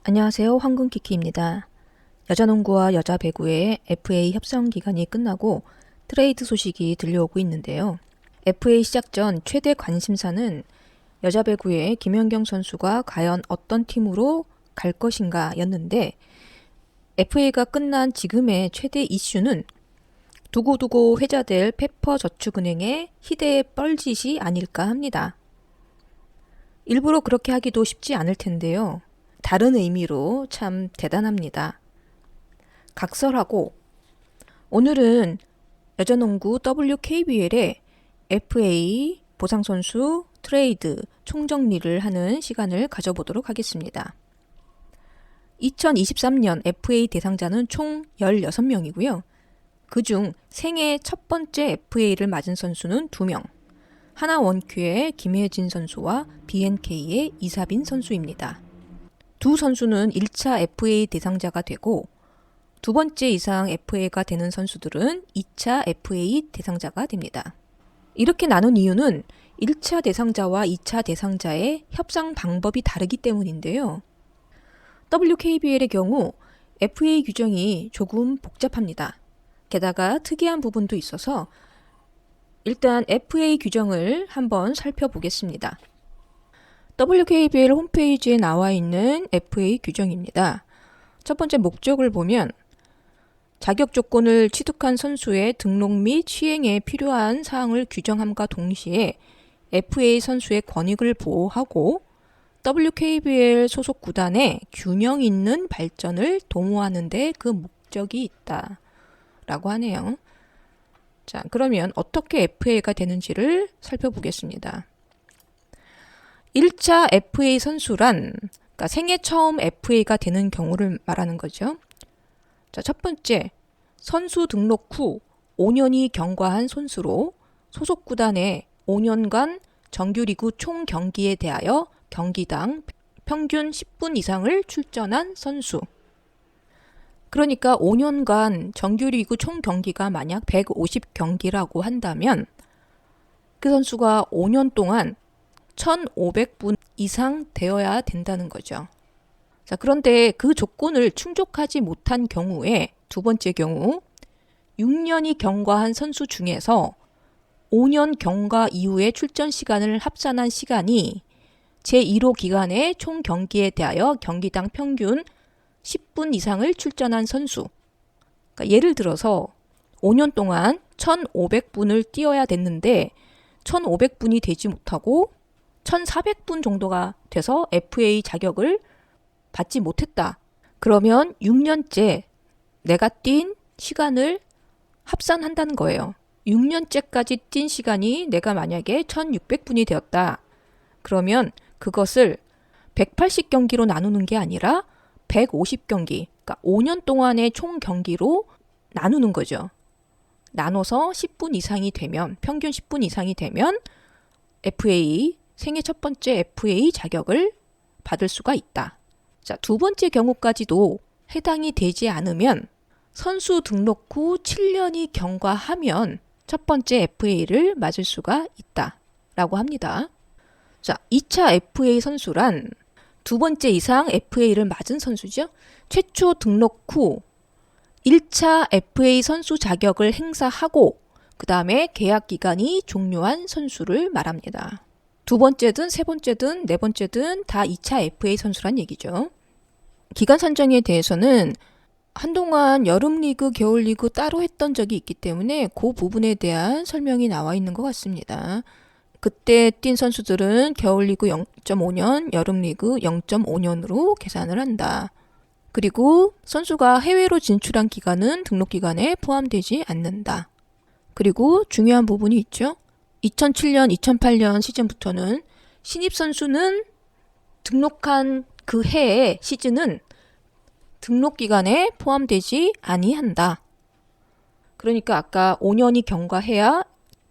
안녕하세요. 황금키키입니다. 여자농구와 여자배구의 FA 협상 기간이 끝나고 트레이드 소식이 들려오고 있는데요. FA 시작 전 최대 관심사는 여자배구의 김연경 선수가 과연 어떤 팀으로 갈 것인가 였는데, FA가 끝난 지금의 최대 이슈는 두고두고 회자될 페퍼저축은행의 희대의 뻘짓이 아닐까 합니다. 일부러 그렇게 하기도 쉽지 않을 텐데요. 다른 의미로 참 대단합니다. 각설하고, 오늘은 여자농구 WKBL의 FA, 보상선수, 트레이드, 총정리를 하는 시간을 가져보도록 하겠습니다. 2023년 FA 대상자는 총 16명이고요. 그중 생애 첫 번째 FA를 맞은 선수는 2명. 하나 원큐의 김혜진 선수와 BNK의 이사빈 선수입니다. 두 선수는 1차 FA 대상자가 되고, 두 번째 이상 FA가 되는 선수들은 2차 FA 대상자가 됩니다. 이렇게 나눈 이유는 1차 대상자와 2차 대상자의 협상 방법이 다르기 때문인데요. WKBL의 경우 FA 규정이 조금 복잡합니다. 게다가 특이한 부분도 있어서 일단 FA 규정을 한번 살펴보겠습니다. WKBL 홈페이지에 나와 있는 FA 규정입니다. 첫 번째 목적을 보면 자격 조건을 취득한 선수의 등록 및 시행에 필요한 사항을 규정함과 동시에 FA 선수의 권익을 보호하고 WKBL 소속 구단의 균형 있는 발전을 도모하는 데 그 목적이 있다 라고 하네요. 자, 그러면 어떻게 FA가 되는지를 살펴보겠습니다. 1차 FA 선수란, 그러니까 생애 처음 FA가 되는 경우를 말하는 거죠. 자, 첫 번째, 선수 등록 후 5년이 경과한 선수로 소속 구단의 5년간 정규리그 총 경기에 대하여 경기당 평균 10분 이상을 출전한 선수. 그러니까 5년간 정규리그 총 경기가 만약 150경기라고 한다면 그 선수가 5년 동안 1,500분 이상 되어야 된다는 거죠. 자, 그런데 그 조건을 충족하지 못한 경우에 두 번째 경우 6년이 경과한 선수 중에서 5년 경과 이후의 출전 시간을 합산한 시간이 제1호 기간의 총 경기에 대하여 경기당 평균 10분 이상을 출전한 선수. 그러니까 예를 들어서 5년 동안 1,500분을 뛰어야 됐는데 1,500분이 되지 못하고 1,400분 정도가 돼서 FA 자격을 받지 못했다. 그러면 6년째 내가 뛴 시간을 합산한다는 거예요. 6년째까지 뛴 시간이 내가 만약에 1,600분이 되었다. 그러면 그것을 180경기로 나누는 게 아니라 150경기, 그러니까 5년 동안의 총 경기로 나누는 거죠. 나눠서 10분 이상이 되면, 평균 10분 이상이 되면 FA, 생애 첫 번째 FA 자격을 받을 수가 있다. 자, 두 번째 경우까지도 해당이 되지 않으면 선수 등록 후 7년이 경과하면 첫 번째 FA를 맞을 수가 있다 라고 합니다. 자, 2차 FA 선수란 두 번째 이상 FA를 맞은 선수죠. 최초 등록 후 1차 FA 선수 자격을 행사하고 그 다음에 계약 기간이 종료한 선수를 말합니다. 두 번째든 세 번째든 네 번째든 다 2차 FA 선수란 얘기죠. 기간 산정에 대해서는 한동안 여름리그, 겨울리그 따로 했던 적이 있기 때문에 그 부분에 대한 설명이 나와 있는 것 같습니다. 그때 뛴 선수들은 겨울리그 0.5년, 여름리그 0.5년으로 계산을 한다. 그리고 선수가 해외로 진출한 기간은 등록 기간에 포함되지 않는다. 그리고 중요한 부분이 있죠. 2007년, 2008년 시즌부터는 신입선수는 등록한 그 해의 시즌은 등록 기간에 포함되지 아니한다. 그러니까 아까 5년이 경과해야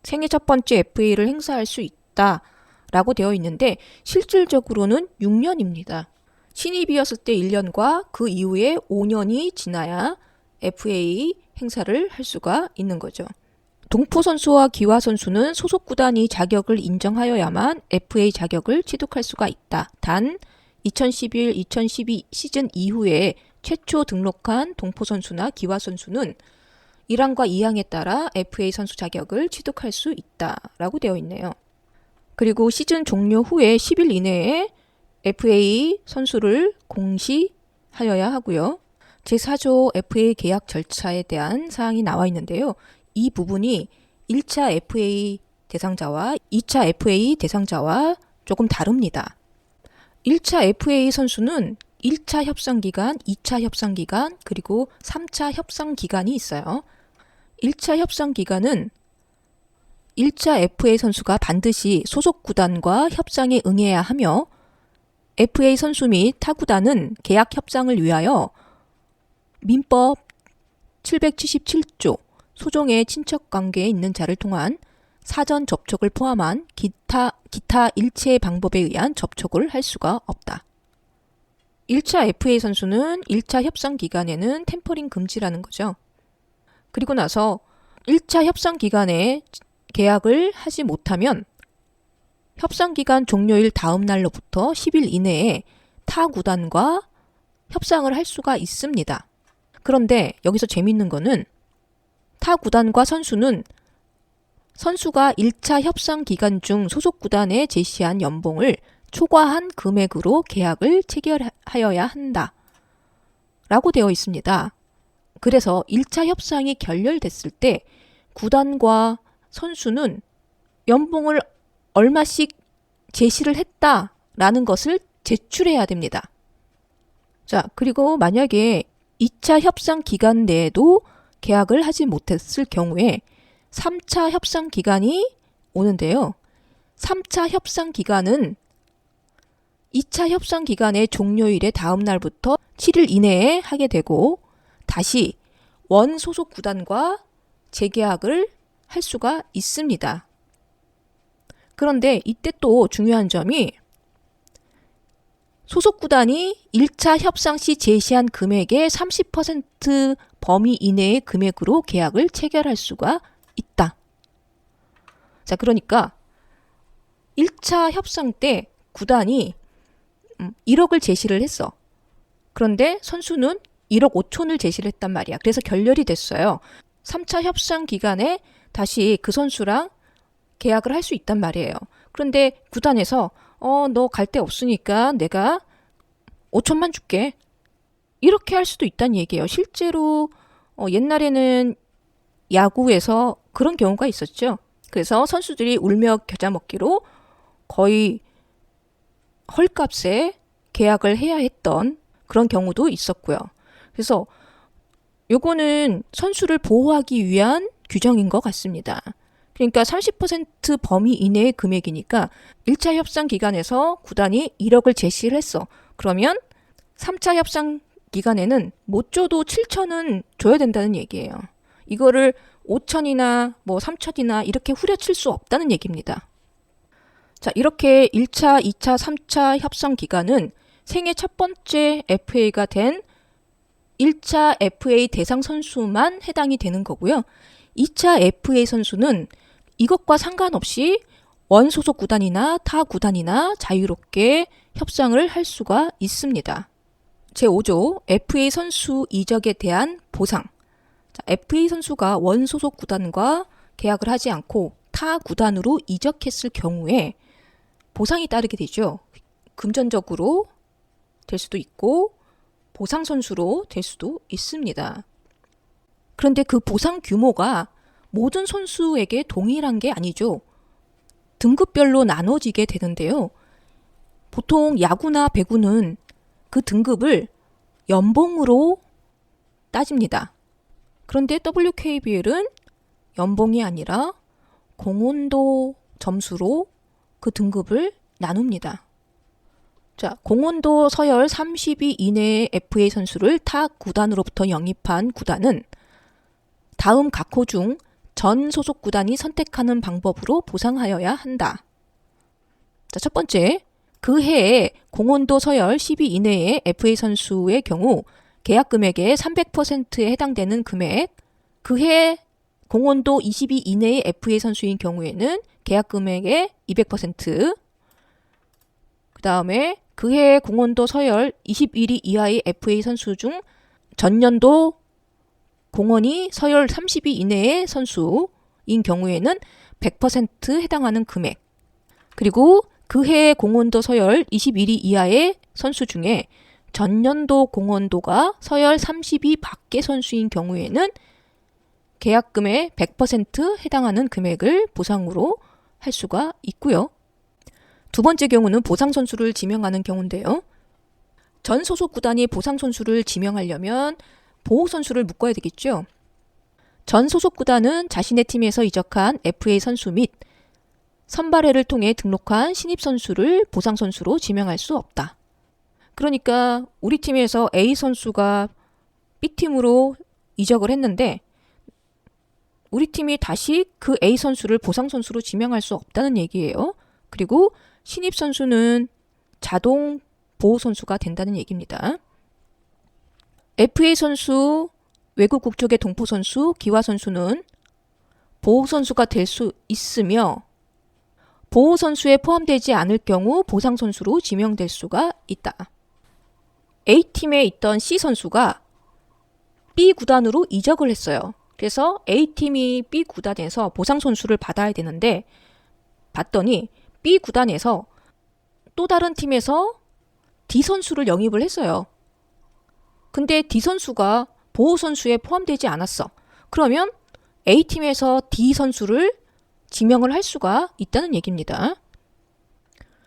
생애 첫 번째 FA를 행사할 수 있다라고 되어 있는데 실질적으로는 6년입니다. 신입이었을 때 1년과 그 이후에 5년이 지나야 FA 행사를 할 수가 있는 거죠. 동포 선수와 기화 선수는 소속 구단이 자격을 인정하여야만 FA 자격을 취득할 수가 있다. 단 2011, 2012 시즌 이후에 최초 등록한 동포 선수나 기화 선수는 1항과 2항에 따라 FA 선수 자격을 취득할 수 있다라고 되어 있네요. 그리고 시즌 종료 후에 10일 이내에 FA 선수를 공시하여야 하고요. 제4조 FA 계약 절차에 대한 사항이 나와 있는데요. 이 부분이 1차 FA 대상자와 2차 FA 대상자와 조금 다릅니다. 1차 FA 선수는 1차 협상 기간, 2차 협상 기간, 그리고 3차 협상 기간이 있어요. 1차 협상 기간은 1차 FA 선수가 반드시 소속 구단과 협상에 응해야 하며 FA 선수 및 타 구단은 계약 협상을 위하여 민법 777조 소종의 친척 관계에 있는 자를 통한 사전 접촉을 포함한 기타 일체의 방법에 의한 접촉을 할 수가 없다. 1차 FA 선수는 1차 협상 기간에는 템퍼링 금지라는 거죠. 그리고 나서 1차 협상 기간에 계약을 하지 못하면 협상 기간 종료일 다음 날로부터 10일 이내에 타 구단과 협상을 할 수가 있습니다. 그런데 여기서 재밌는 거는 타 구단과 선수는 선수가 1차 협상 기간 중 소속 구단에 제시한 연봉을 초과한 금액으로 계약을 체결하여야 한다. 라고 되어 있습니다. 그래서 1차 협상이 결렬됐을 때 구단과 선수는 연봉을 얼마씩 제시를 했다라는 것을 제출해야 됩니다. 자, 그리고 만약에 2차 협상 기간 내에도 계약을 하지 못했을 경우에 3차 협상 기간이 오는데요. 3차 협상 기간은 2차 협상 기간의 종료일의 다음 날부터 7일 이내에 하게 되고 다시 원 소속 구단과 재계약을 할 수가 있습니다. 그런데 이때 또 중요한 점이 소속 구단이 1차 협상 시 제시한 금액의 30% 범위 이내의 금액으로 계약을 체결할 수가 있다. 자, 그러니까 1차 협상 때 구단이 1억을 제시를 했어. 그런데 선수는 1억 5천을 제시를 했단 말이야. 그래서 결렬이 됐어요. 3차 협상 기간에 다시 그 선수랑 계약을 할 수 있단 말이에요. 그런데 구단에서 너 갈 데 없으니까 내가 5천만 줄게. 이렇게 할 수도 있다는 얘기예요. 실제로 옛날에는 야구에서 그런 경우가 있었죠. 그래서 선수들이 울며 겨자 먹기로 거의 헐값에 계약을 해야 했던 그런 경우도 있었고요. 그래서 요거는 선수를 보호하기 위한 규정인 것 같습니다. 그러니까 30% 범위 이내의 금액이니까 1차 협상 기간에서 구단이 1억을 제시를 했어. 그러면 3차 협상 기간에는 못 줘도 7천은 줘야 된다는 얘기예요. 이거를 5천이나 뭐 3천이나 이렇게 후려칠 수 없다는 얘기입니다. 자, 이렇게 1차, 2차, 3차 협상 기간은 생애 첫 번째 FA가 된 1차 FA 대상 선수만 해당이 되는 거고요. 2차 FA 선수는 이것과 상관없이 원 소속 구단이나 타 구단이나 자유롭게 협상을 할 수가 있습니다. 제5조 FA 선수 이적에 대한 보상. 자, FA 선수가 원 소속 구단과 계약을 하지 않고 타 구단으로 이적했을 경우에 보상이 따르게 되죠. 금전적으로 될 수도 있고 보상 선수로 될 수도 있습니다. 그런데 그 보상 규모가 모든 선수에게 동일한 게 아니죠. 등급별로 나눠지게 되는데요. 보통 야구나 배구는 그 등급을 연봉으로 따집니다. 그런데 WKBL은 연봉이 아니라 공헌도 점수로 그 등급을 나눕니다. 자, 공헌도 서열 30위 이내의 FA 선수를 타 구단으로부터 영입한 구단은 다음 각호 중 전 소속 구단이 선택하는 방법으로 보상하여야 한다. 자, 첫 번째, 그 해에 공헌도 서열 10위 이내의 FA 선수의 경우 계약 금액의 300%에 해당되는 금액, 그 해 공헌도 20위 이내의 FA 선수인 경우에는 계약 금액의 200%, 그 다음에 그해 공헌도 서열 21위 이하의 FA 선수 중 전년도 공헌이 서열 30위 이내의 선수인 경우에는 100% 해당하는 금액. 그리고 그해 공헌도 서열 21위 이하의 선수 중에 전년도 공헌도가 서열 30위 밖의 선수인 경우에는 계약금의 100% 해당하는 금액을 보상으로 할 수가 있고요. 두 번째 경우는 보상 선수를 지명하는 경우인데요. 전 소속 구단이 보상 선수를 지명하려면 보호 선수를 묶어야 되겠죠. 전 소속 구단은 자신의 팀에서 이적한 FA 선수 및 선발회를 통해 등록한 신입 선수를 보상 선수로 지명할 수 없다. 그러니까 우리 팀에서 A 선수가 B팀으로 이적을 했는데 우리 팀이 다시 그 A 선수를 보상 선수로 지명할 수 없다는 얘기예요. 그리고 신입 선수는 자동 보호 선수가 된다는 얘기입니다. FA 선수, 외국 국적의 동포 선수, 기화 선수는 보호 선수가 될 수 있으며 보호 선수에 포함되지 않을 경우 보상 선수로 지명될 수가 있다. A팀에 있던 C 선수가 B 구단으로 이적을 했어요. 그래서 A팀이 B 구단에서 보상 선수를 받아야 되는데 봤더니 B 구단에서 또 다른 팀에서 D 선수를 영입을 했어요. 근데 D 선수가 보호 선수에 포함되지 않았어. 그러면 A팀에서 D 선수를 지명을 할 수가 있다는 얘기입니다.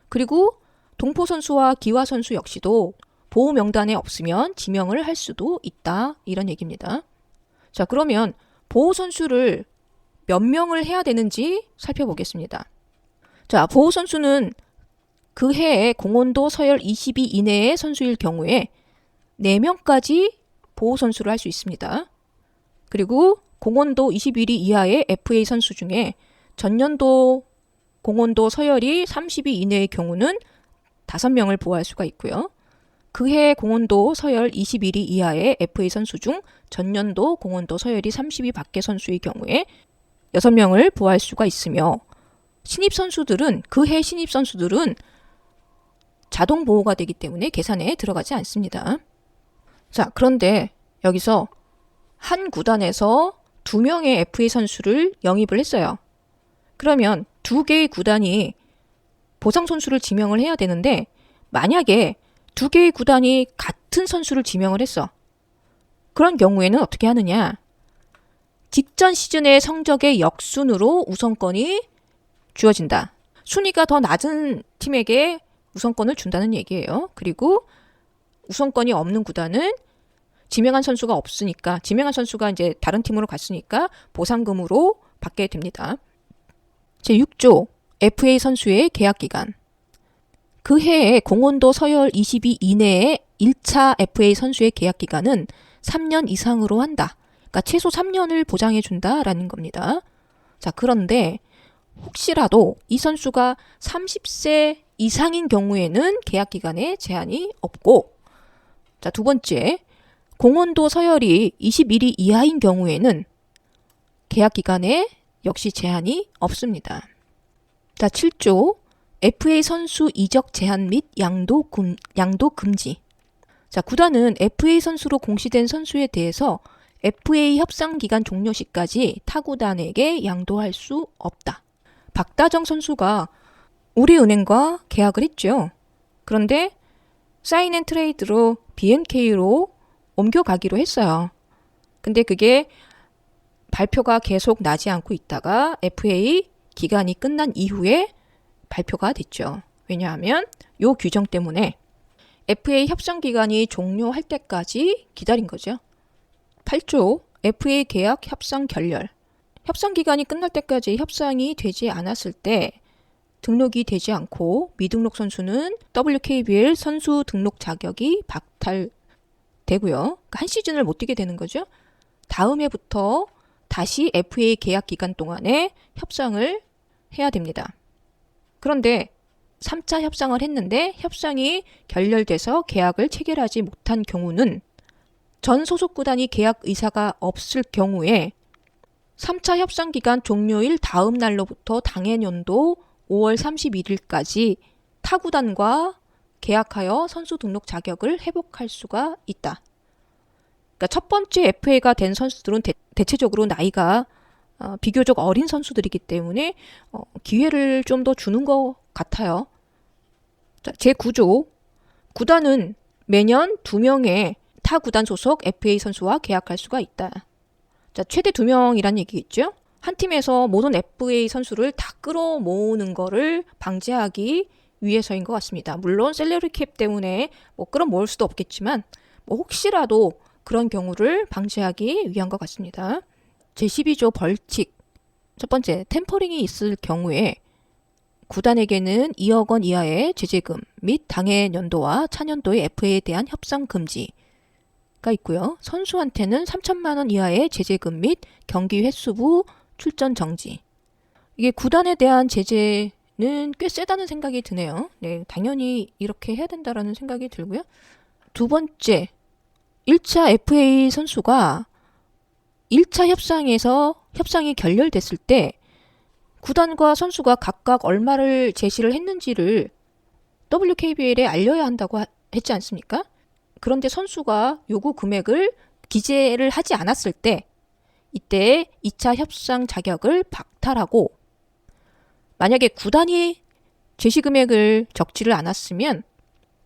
그리고 동포 선수와 기화 선수 역시도 보호 명단에 없으면 지명을 할 수도 있다. 이런 얘기입니다. 자, 그러면 보호 선수를 몇 명을 해야 되는지 살펴보겠습니다. 자, 보호 선수는 그 해에 공헌도 서열 20위 이내의 선수일 경우에 4명까지 보호 선수를 할 수 있습니다. 그리고 공헌도 21위 이하의 FA 선수 중에 전년도 공헌도 서열이 30위 이내의 경우는 5명을 보호할 수가 있고요. 그해 공헌도 서열 21위 이하의 FA 선수 중 전년도 공헌도 서열이 30위 밖의 선수의 경우에 6명을 보호할 수가 있으며 신입 선수들은 그해 신입 선수들은 자동 보호가 되기 때문에 계산에 들어가지 않습니다. 자, 그런데 여기서 한 구단에서 2명의 FA 선수를 영입을 했어요. 그러면 2개의 구단이 보상 선수를 지명을 해야 되는데 만약에 2개의 구단이 같은 선수를 지명을 했어. 그런 경우에는 어떻게 하느냐? 직전 시즌의 성적의 역순으로 우선권이 주어진다. 순위가 더 낮은 팀에게 우선권을 준다는 얘기예요. 그리고 우선권이 없는 구단은 지명한 선수가 없으니까 지명한 선수가 이제 다른 팀으로 갔으니까 보상금으로 받게 됩니다. 제6조 FA 선수의 계약 기간. 그 해에 공헌도 서열 20위 이내의 1차 FA 선수의 계약 기간은 3년 이상으로 한다. 그러니까 최소 3년을 보장해 준다라는 겁니다. 자, 그런데 혹시라도 이 선수가 30세 이상인 경우에는 계약 기간에 제한이 없고, 자, 두 번째, 공헌도 서열이 21위 이하인 경우에는 계약 기간에 역시 제한이 없습니다. 자, 7조 FA 선수 이적 제한 및 양도 금지. 자, 구단은 FA 선수로 공시된 선수에 대해서 FA 협상 기간 종료 시까지 타 구단에게 양도할 수 없다. 박다정 선수가 우리은행과 계약을 했죠. 그런데 사인 앤 트레이드로 BNK로 옮겨가기로 했어요. 근데 그게 발표가 계속 나지 않고 있다가 FA 기간이 끝난 이후에 발표가 됐죠. 왜냐하면 이 규정 때문에 FA 협상 기간이 종료할 때까지 기다린 거죠. 8조 FA 계약 협상 결렬. 협상 기간이 끝날 때까지 협상이 되지 않았을 때 등록이 되지 않고 미등록 선수는 WKBL 선수 등록 자격이 박탈되고요. 그러니까 한 시즌을 못 뛰게 되는 거죠. 다음 해부터 다시 FA 계약 기간 동안에 협상을 해야 됩니다. 그런데 3차 협상을 했는데 협상이 결렬돼서 계약을 체결하지 못한 경우는 전 소속 구단이 계약 의사가 없을 경우에 3차 협상 기간 종료일 다음 날로부터 당해년도 5월 31일까지 타 구단과 계약하여 선수 등록 자격을 회복할 수가 있다. 그러니까 첫 번째 FA가 된 선수들은 대체적으로 나이가 비교적 어린 선수들이기 때문에 기회를 좀 더 주는 것 같아요. 자, 제9조 구단은 매년 2명의 타 구단 소속 FA 선수와 계약할 수가 있다. 자, 최대 2명이란 얘기겠죠? 한 팀에서 모든 FA 선수를 다 끌어모으는 거를 방지하기 위해서인 것 같습니다. 물론 셀러리 캡 때문에 끌어모을 수도 없겠지만 혹시라도 그런 경우를 방지하기 위한 것 같습니다. 제12조 벌칙. 첫 번째, 템퍼링이 있을 경우에 구단에게는 2억 원 이하의 제재금 및 당해 연도와 차년도의 FA에 대한 협상 금지가 있고요. 선수한테는 3천만 원 이하의 제재금 및 경기 횟수부 출전 정지. 이게 구단에 대한 제재는 꽤 세다는 생각이 드네요. 네, 당연히 이렇게 해야 된다라는 생각이 들고요. 두 번째, 1차 FA 선수가 1차 협상이 결렬됐을 때 구단과 선수가 각각 얼마를 제시를 했는지를 WKBL에 알려야 한다고 했지 않습니까? 그런데 선수가 요구 금액을 기재를 하지 않았을 때 이때 2차 협상 자격을 박탈하고, 만약에 구단이 제시 금액을 적지를 않았으면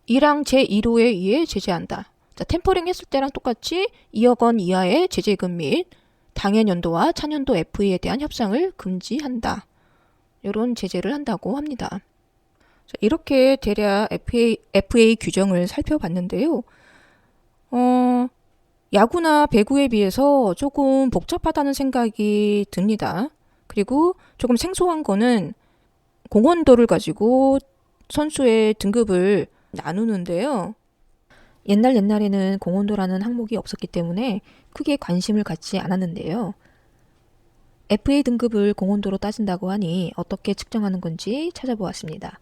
1항 제1호에 의해 제재한다. 자, 템퍼링 했을 때랑 똑같이 2억 원 이하의 제재금 및 당해 연도와 차년도 FA에 대한 협상을 금지한다. 이런 제재를 한다고 합니다. 자, 이렇게 대략 FA 규정을 살펴봤는데요. 야구나 배구에 비해서 조금 복잡하다는 생각이 듭니다. 그리고 조금 생소한 거는 공헌도를 가지고 선수의 등급을 나누는데요. 옛날에는 공헌도라는 항목이 없었기 때문에 크게 관심을 갖지 않았는데요. FA 등급을 공헌도로 따진다고 하니 어떻게 측정하는 건지 찾아보았습니다.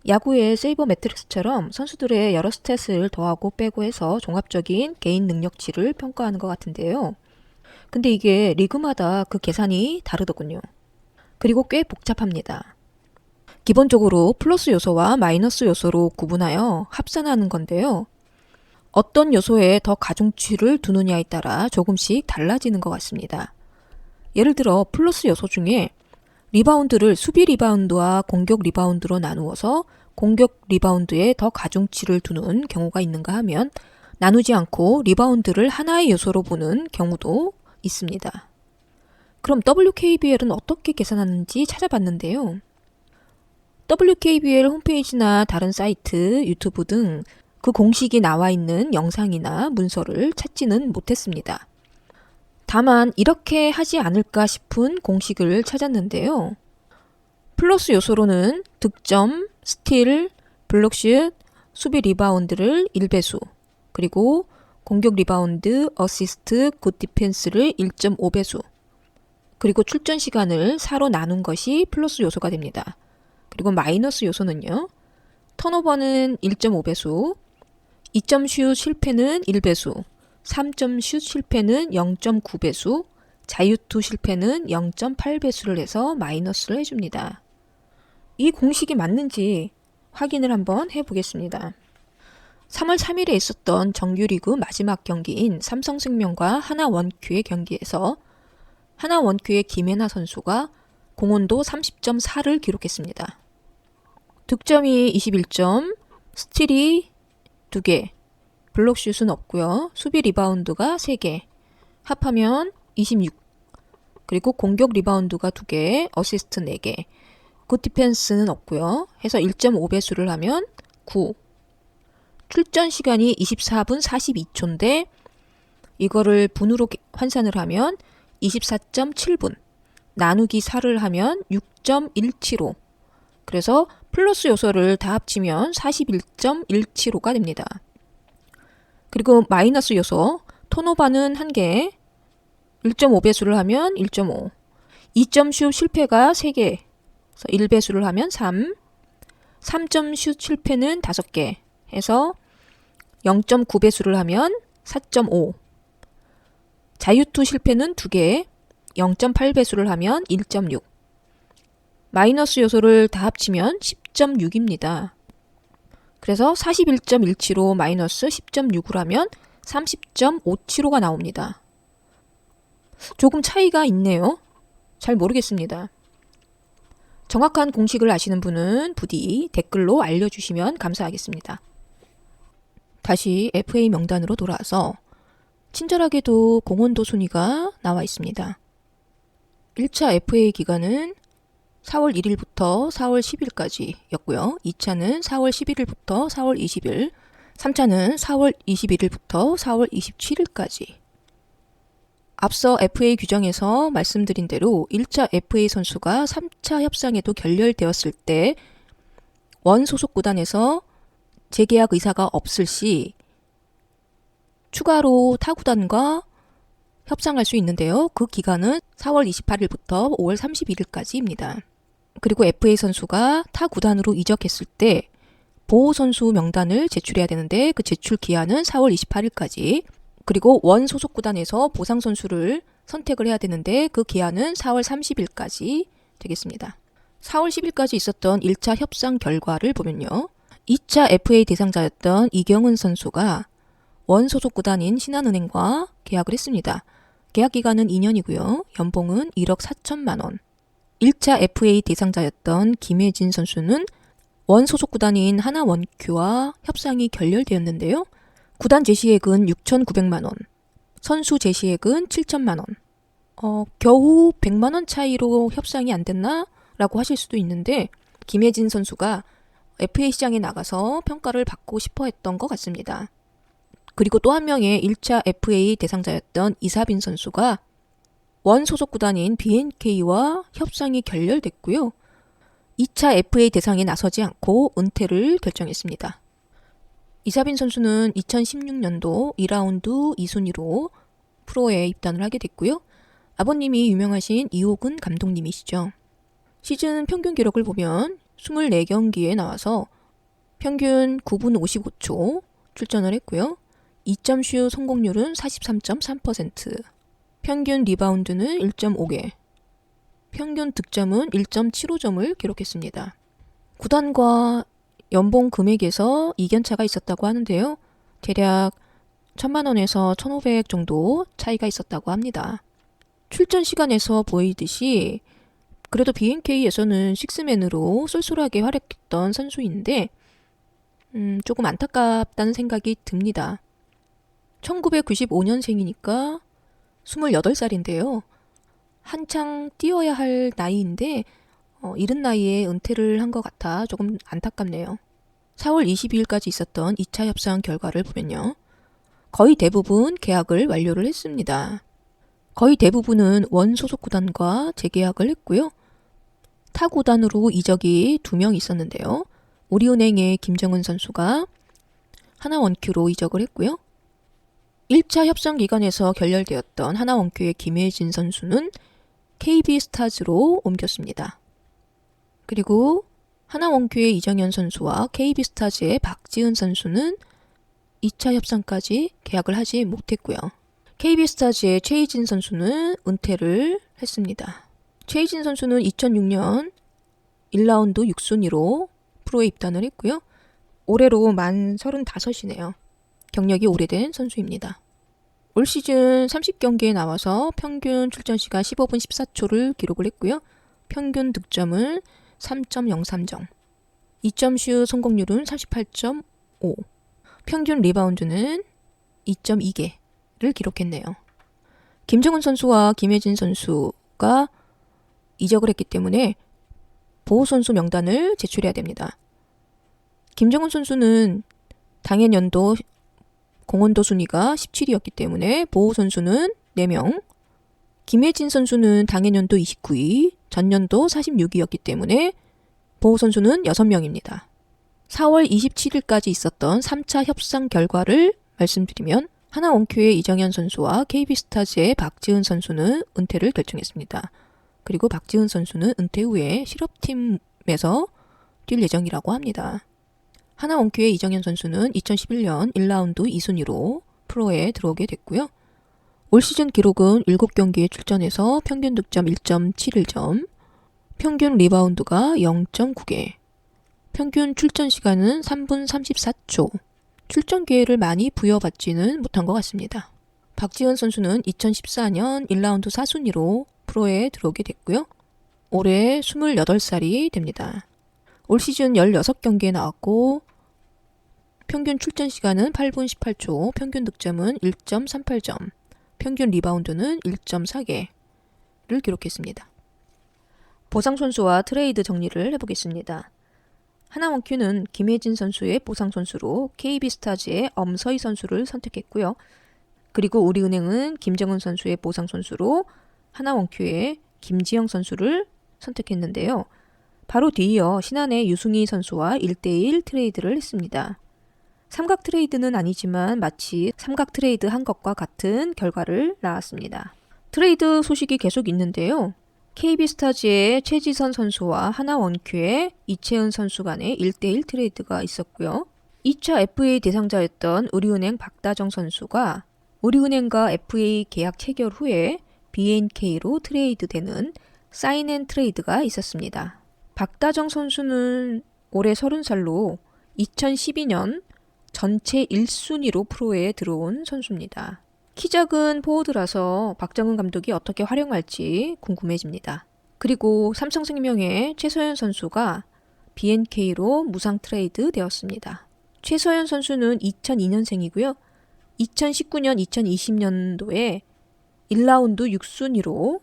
야구의 세이버 매트릭스처럼 선수들의 여러 스탯을 더하고 빼고 해서 종합적인 개인 능력치를 평가하는 것 같은데요. 근데 이게 리그마다 그 계산이 다르더군요. 그리고 꽤 복잡합니다. 기본적으로 플러스 요소와 마이너스 요소로 구분하여 합산하는 건데요. 어떤 요소에 더 가중치를 두느냐에 따라 조금씩 달라지는 것 같습니다. 예를 들어 플러스 요소 중에 리바운드를 수비 리바운드와 공격 리바운드로 나누어서 공격 리바운드에 더 가중치를 두는 경우가 있는가 하면 나누지 않고 리바운드를 하나의 요소로 보는 경우도 있습니다. 그럼 WKBL은 어떻게 계산하는지 찾아봤는데요. WKBL 홈페이지나 다른 사이트, 유튜브 등 그 공식이 나와 있는 영상이나 문서를 찾지는 못했습니다. 다만 이렇게 하지 않을까 싶은 공식을 찾았는데요. 플러스 요소로는 득점, 스틸, 블록슛, 수비 리바운드를 1배수, 그리고 공격 리바운드, 어시스트, 굿 디펜스를 1.5배수, 그리고 출전 시간을 4로 나눈 것이 플러스 요소가 됩니다. 그리고 마이너스 요소는요. 턴오버는 1.5배수, 2점 슛 실패는 1배수, 3점 슛 실패는 0.9배수, 자유투 실패는 0.8배수를 해서 마이너스를 해줍니다. 이 공식이 맞는지 확인을 한번 해보겠습니다. 3월 3일에 있었던 정규리그 마지막 경기인 삼성생명과 하나원큐의 경기에서 하나원큐의 김혜나 선수가 공헌도 30.4를 기록했습니다. 득점이 21점, 스틸이 2개, 블록슛은 없고요. 수비 리바운드가 3개, 합하면 26, 그리고 공격 리바운드가 2개, 어시스트 4개, 굿 디펜스는 없고요. 해서 1.5배수를 하면 9. 출전 시간이 24분 42초인데 이거를 분으로 환산을 하면 24.7분, 나누기 4를 하면 6.175. 그래서 플러스 요소를 다 합치면 41.175가 됩니다. 그리고 마이너스 요소, 턴오버는 1개, 1.5배수를 하면 1.5, 2점 슛 실패가 3개, 1배수를 하면 3, 3점 슛 실패는 5개 해서 0.9배수를 하면 4.5, 자유투 실패는 2개, 0.8배수를 하면 1.6, 마이너스 요소를 다 합치면 10.6입니다. 그래서 41.175 마이너스 10.65 하면 30.575가 나옵니다. 조금 차이가 있네요. 잘 모르겠습니다. 정확한 공식을 아시는 분은 부디 댓글로 알려주시면 감사하겠습니다. 다시 FA 명단으로 돌아와서 친절하게도 공원도 순위가 나와 있습니다. 1차 FA 기간은 4월 1일부터 4월 10일까지였고요. 2차는 4월 11일부터 4월 20일, 3차는 4월 21일부터 4월 27일까지. 앞서 FA 규정에서 말씀드린 대로 1차 FA 선수가 3차 협상에도 결렬되었을 때 원 소속 구단에서 재계약 의사가 없을 시 추가로 타 구단과 협상할 수 있는데요. 그 기간은 4월 28일부터 5월 31일까지입니다. 그리고 FA 선수가 타 구단으로 이적했을 때 보호 선수 명단을 제출해야 되는데 그 제출 기한은 4월 28일까지. 그리고 원 소속 구단에서 보상 선수를 선택을 해야 되는데 그 기한은 4월 30일까지 되겠습니다. 4월 10일까지 있었던 1차 협상 결과를 보면요. 2차 FA 대상자였던 이경은 선수가 원 소속 구단인 신한은행과 계약을 했습니다. 계약 기간은 2년이고요. 연봉은 1억 4천만 원. 1차 FA 대상자였던 김혜진 선수는 원 소속 구단인 하나원큐와 협상이 결렬되었는데요. 구단 제시액은 6,900만 원, 선수 제시액은 7천만 원. 겨우 100만 원 차이로 협상이 안 됐나? 라고 하실 수도 있는데 김혜진 선수가 FA 시장에 나가서 평가를 받고 싶어 했던 것 같습니다. 그리고 또 한 명의 1차 FA 대상자였던 이사빈 선수가 원 소속 구단인 BNK와 협상이 결렬됐고요. 2차 FA 대상에 나서지 않고 은퇴를 결정했습니다. 이사빈 선수는 2016년도 2라운드 2순위로 프로에 입단을 하게 됐고요. 아버님이 유명하신 이호근 감독님이시죠. 시즌 평균 기록을 보면 24경기에 나와서 평균 9분 55초 출전을 했고요. 2점슛 성공률은 43.3%, 평균 리바운드는 1.5개, 평균 득점은 1.75점을 기록했습니다. 구단과 연봉 금액에서 이견차가 있었다고 하는데요. 대략 1,000만 원에서 1,500 정도 차이가 있었다고 합니다. 출전 시간에서 보이듯이 그래도 BNK에서는 식스맨으로 쏠쏠하게 활약했던 선수인데 조금 안타깝다는 생각이 듭니다. 1995년생이니까 28살인데요. 한창 뛰어야 할 나이인데 이른 나이에 은퇴를 한 것 같아 조금 안타깝네요. 4월 22일까지 있었던 2차 협상 결과를 보면요. 거의 대부분 계약을 완료를 했습니다. 거의 대부분은 원 소속 구단과 재계약을 했고요. 타 구단으로 이적이 2명 있었는데요. 우리은행의 김정은 선수가 하나원큐로 이적을 했고요. 1차 협상 기간에서 결렬되었던 하나원큐의 김혜진 선수는 KB스타즈로 옮겼습니다. 그리고 하나원큐의 이정현 선수와 KB스타즈의 박지은 선수는 2차 협상까지 계약을 하지 못했고요. KB스타즈의 최희진 선수는 은퇴를 했습니다. 최희진 선수는 2006년 1라운드 6순위로 프로에 입단을 했고요. 올해로 만 35이네요. 경력이 오래된 선수입니다. 올 시즌 30경기에 나와서 평균 출전 시간 15분 14초를 기록을 했고요. 평균 득점은 3.03점, 2점슛 성공률은 38.5, 평균 리바운드는 2.2개를 기록했네요. 김정은 선수와 김혜진 선수가 이적을 했기 때문에 보호선수 명단을 제출해야 됩니다. 김정은 선수는 당해 연도 공헌도 순위가 17위였기 때문에 보호선수는 4명, 김혜진 선수는 당해 연도 29위, 전년도 46위였기 때문에 보호선수는 6명입니다. 4월 27일까지 있었던 3차 협상 결과를 말씀드리면 하나원큐의 이정현 선수와 KB스타즈의 박지은 선수는 은퇴를 결정했습니다. 그리고 박지은 선수는 은퇴 후에 실업팀에서 뛸 예정이라고 합니다. 하나원큐의 이정현 선수는 2011년 1라운드 2순위로 프로에 들어오게 됐고요. 올 시즌 기록은 7경기에 출전해서 평균 득점 1.71점, 평균 리바운드가 0.9개, 평균 출전 시간은 3분 34초. 출전 기회를 많이 부여받지는 못한 것 같습니다. 박지은 선수는 2014년 1라운드 4순위로 프로에 들어오게 됐고요. 올해 28살이 됩니다. 올 시즌 16경기에 나왔고 평균 출전 시간은 8분 18초, 평균 득점은 1.38점, 평균 리바운드는 1.4개를 기록했습니다. 보상 선수와 트레이드 정리를 해보겠습니다. 하나원큐는 김혜진 선수의 보상 선수로 KB스타즈의 엄서희 선수를 선택했고요. 그리고 우리은행은 김정은 선수의 보상 선수로 하나원큐의 김지영 선수를 선택했는데요. 바로 뒤이어 신한의 유승희 선수와 1대1 트레이드를 했습니다. 삼각 트레이드는 아니지만 마치 삼각 트레이드 한 것과 같은 결과를 낳았습니다. 트레이드 소식이 계속 있는데요. KB스타즈의 최지선 선수와 하나원큐의 이채은 선수 간의 1대1 트레이드가 있었고요. 2차 FA 대상자였던 우리은행 박다정 선수가 우리은행과 FA 계약 체결 후에 BNK로 트레이드되는 사인앤트레이드가 있었습니다. 박다정 선수는 올해 30살로 2012년 전체 1순위로 프로에 들어온 선수입니다. 키 작은 포워드라서 박정은 감독이 어떻게 활용할지 궁금해집니다. 그리고 삼성생명의 최서연 선수가 BNK로 무상 트레이드 되었습니다. 최서연 선수는 2002년생이고요. 2019년, 2020년도에 1라운드 6순위로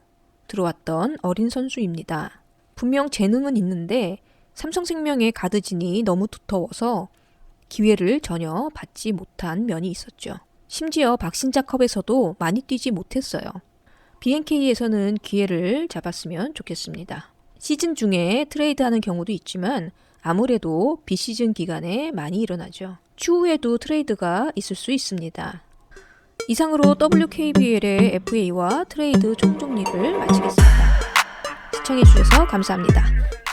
들어왔던 어린 선수입니다. 분명 재능은 있는데 삼성생명의 가드진이 너무 두터워서 기회를 전혀 받지 못한 면이 있었죠. 심지어 박신자컵에서도 많이 뛰지 못했어요. BNK에서는 기회를 잡았으면 좋겠습니다. 시즌 중에 트레이드하는 경우도 있지만 아무래도 비시즌 기간에 많이 일어나죠. 추후에도 트레이드가 있을 수 있습니다. 이상으로 WKBL의 FA와 트레이드 총정리를 마치겠습니다. 시청해주셔서 감사합니다.